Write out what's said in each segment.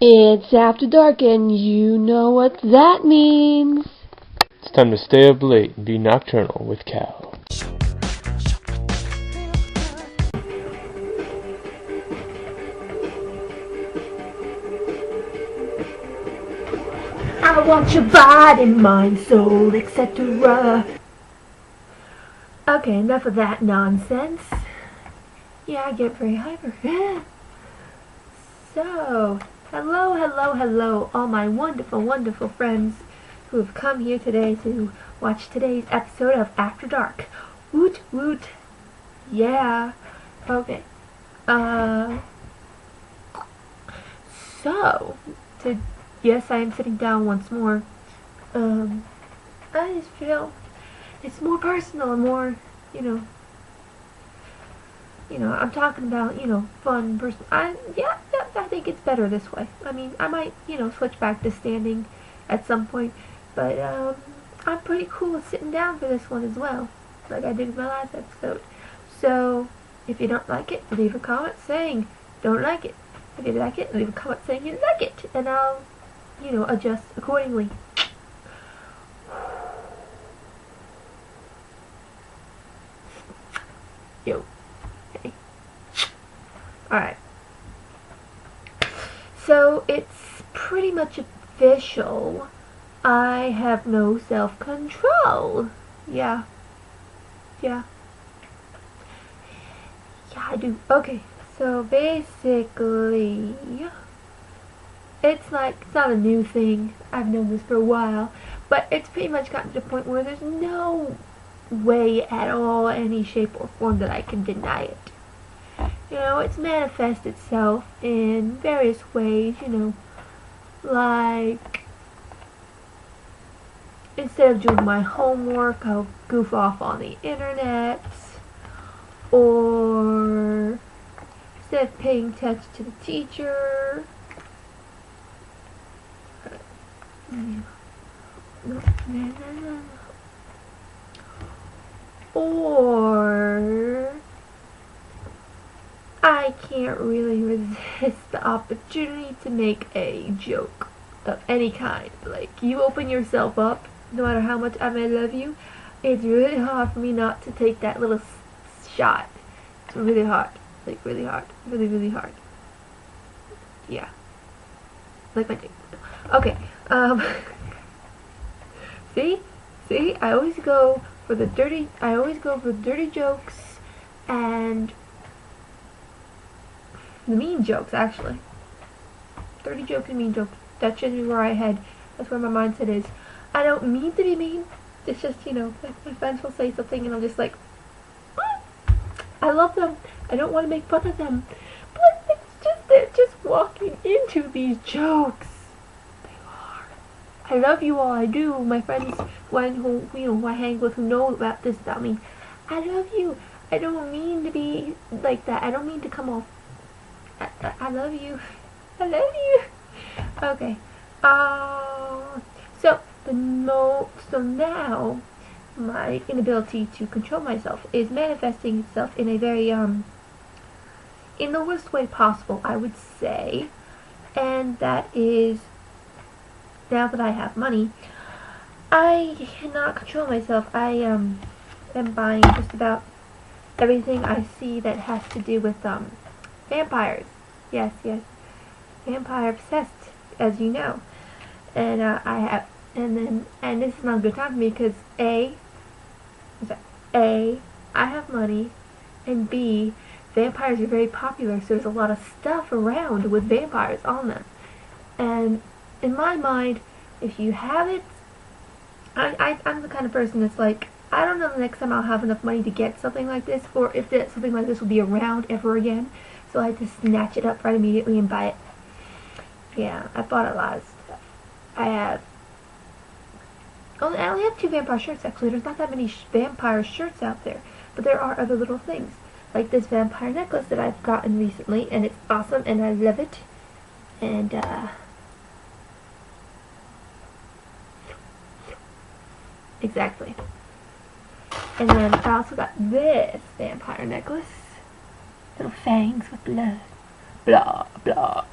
It's after dark and you know what that means. It's time to stay up late and be nocturnal with Cal. I want your body, mind, soul, etc. Okay, enough of that nonsense. Yeah, I get very hyper. So, hello, all my wonderful, wonderful friends who have come here today to watch today's episode of After Dark. Woot woot. Yeah. Okay. Yes, I am sitting down once more. I just feel it's more personal and more, I'm talking about, fun person. I think it's better this way. I mean, I might, switch back to standing at some point, but I'm pretty cool with sitting down for this one as well, like I did in my last episode. So, if you don't like it, leave a comment saying don't like it. If you like it, leave a comment saying you like it, and I'll, adjust accordingly. Yo. Hey. Alright. So, it's pretty much official. I have no self-control. Yeah, I do. Okay, so basically, it's not a new thing. I've known this for a while, but it's pretty much gotten to the point where there's no way at all, any shape or form that I can deny it. It's manifest itself in various ways, like instead of doing my homework, I'll goof off on the internet, or instead of paying attention to the teacher, or I can't really resist the opportunity to make a joke of any kind. Like, you open yourself up, no matter how much I may love you, it's really hard for me not to take that little shot. It's really hard. Like, really hard. Really, really hard. Yeah. Like my dick. Okay. See? I always go for the dirty jokes and the mean jokes, actually. Dirty jokes and mean jokes. That's just where I head. That's where my mindset is. I don't mean to be mean. It's just, like my friends will say something and I'm just like, I love them. I don't want to make fun of them. But it's just, they're just walking into these jokes. They are. I love you all. I do. My friends, who I hang with, who know about this about me. I love you. I don't mean to be like that. I don't mean to come off. I love you. I love you. Okay. So now my inability to control myself is manifesting itself in a very in the worst way possible, I would say. And that is, now that I have money, I cannot control myself. I am buying just about everything I see that has to do with vampires. Yes. Vampire obsessed, as you know. And and this is not a good time for me because A, I have money, and B, vampires are very popular, so there's a lot of stuff around with vampires on them. And in my mind, if you have it, I'm the kind of person that's like, I don't know the next time I'll have enough money to get something like this, or if something like this will be around ever again. So I just snatch it up right immediately and buy it. Yeah, I bought a lot of stuff. I only have 2 vampire shirts, actually. There's not that many vampire shirts out there. But there are other little things. Like this vampire necklace that I've gotten recently. And it's awesome, and I love it. And, exactly. And then I also got this vampire necklace. Little fangs with blood. Blah, blah.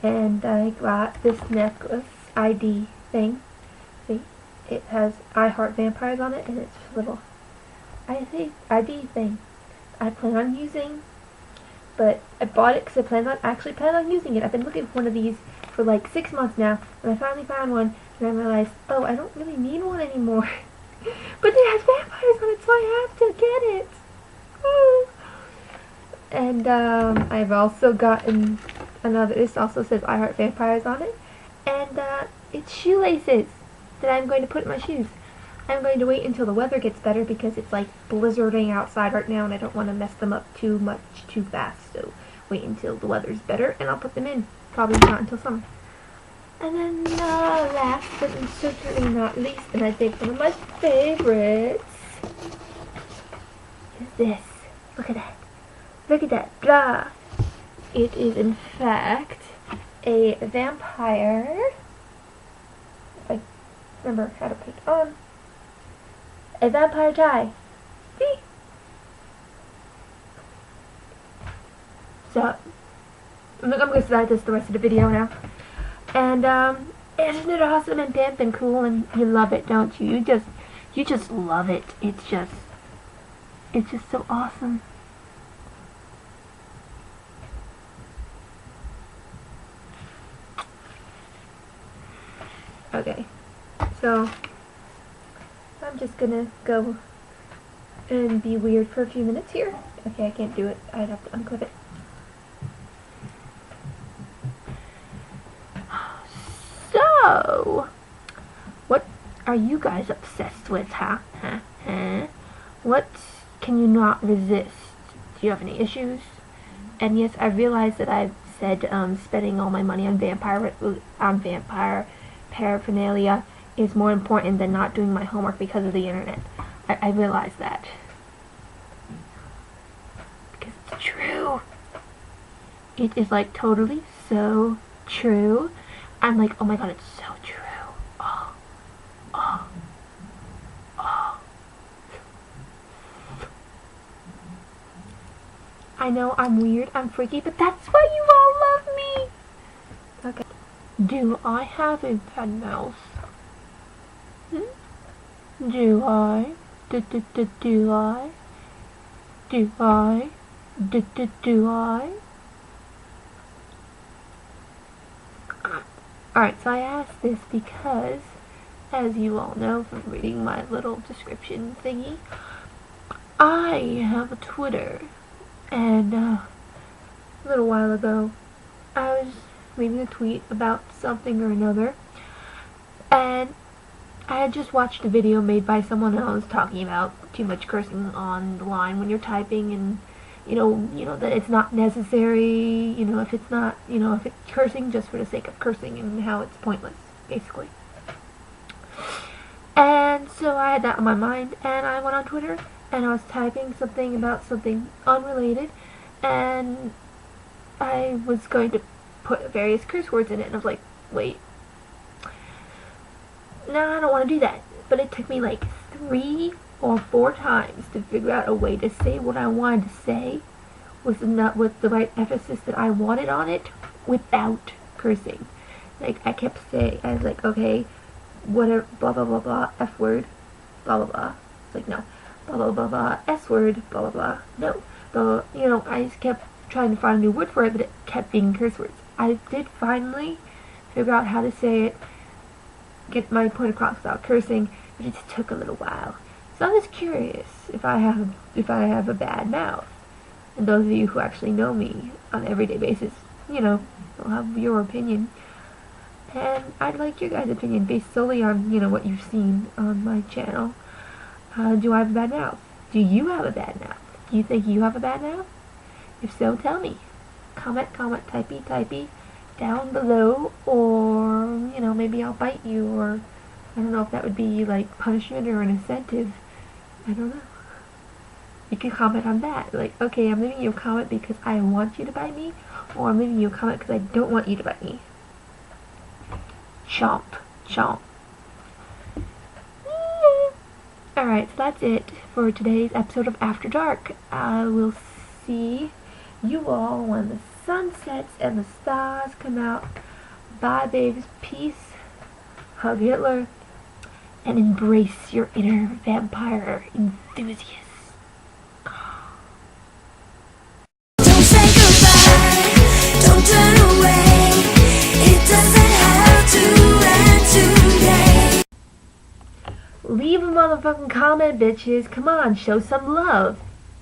and I got this necklace ID thing. See, it has I Heart Vampires on it, and it's a little ID thing. I plan on using, but I bought it because I actually plan on using it. I've been looking for one of these for like 6 months now, and I finally found one, and I realized, oh, I don't really need one anymore. But it has vampires on it, so I have to get it. Ooh. And I've also gotten another. This also says I Heart Vampires on it, and it's shoelaces that I'm going to put in my shoes. I'm going to wait until the weather gets better because it's like blizzarding outside right now, and I don't want to mess them up too much too fast. So wait until the weather's better, and I'll put them in. Probably not until summer. And then last but certainly not least, and I think one of my favorites is this. Look at that. Look at that. Blah. It is in fact a vampire. If I remember how to put it on. A vampire tie. See? So, I'm going to start this the rest of the video now. And, isn't it awesome and pimp and cool, and you love it, don't you? You just love it. It's just so awesome. Okay, so I'm just gonna go and be weird for a few minutes here. Okay, I can't do it. I'd have to unclip it. So, what are you guys obsessed with, huh? What can you not resist? Do you have any issues? And yes, I realize that I've said spending all my money on vampire paraphernalia is more important than not doing my homework because of the internet. I realize that. Because it's true. It is like totally so true. I'm like, oh my god, it's so true. Oh. I know I'm weird, I'm freaky, but that's why you all love me. Okay. Do I have a bad mouth? Do I? Do I? Do I? Do I? Alright, so I asked this because, as you all know from reading my little description thingy, I have a Twitter, and a little while ago, I was reading a tweet about something or another, and I had just watched a video made by someone else talking about too much cursing on the line when you're typing, and you know that it's not necessary, if it's not, if it's cursing just for the sake of cursing and how it's pointless, basically. And so I had that on my mind, and I went on Twitter, and I was typing something about something unrelated, and I was going to put various curse words in it, and I was like, wait, no, I don't want to do that. But it took me like 3 or 4 times to figure out a way to say what I wanted to say with the right emphasis that I wanted on it without cursing. Like, I kept saying, I was like, okay, whatever, blah blah blah blah, F word, blah blah blah. It's like, no, blah blah blah blah, S word, blah blah blah, no. So, I just kept trying to find a new word for it, but it kept being curse words. I did finally figure out how to say it, get my point across without cursing, but it just took a little while. So I'm just curious if I have a bad mouth. And those of you who actually know me on an everyday basis, will have your opinion. And I'd like your guys' opinion based solely on, what you've seen on my channel. Do I have a bad mouth? Do you have a bad mouth? Do you think you have a bad mouth? If so, tell me. Comment, typey, down below, or, maybe I'll bite you, or I don't know if that would be like punishment or an incentive. I don't know. You can comment on that. Like, okay, I'm leaving you a comment because I want you to bite me, or I'm leaving you a comment because I don't want you to bite me. Chomp. Chomp. Alright, so that's it for today's episode of After Dark. I will see you all when the sun sets and the stars come out. Bye, babes. Peace. Hug Hitler. And embrace your inner vampire enthusiast. Don't say goodbye, don't turn away. It doesn't have to end today. Leave a motherfucking comment, bitches. Come on, show some love.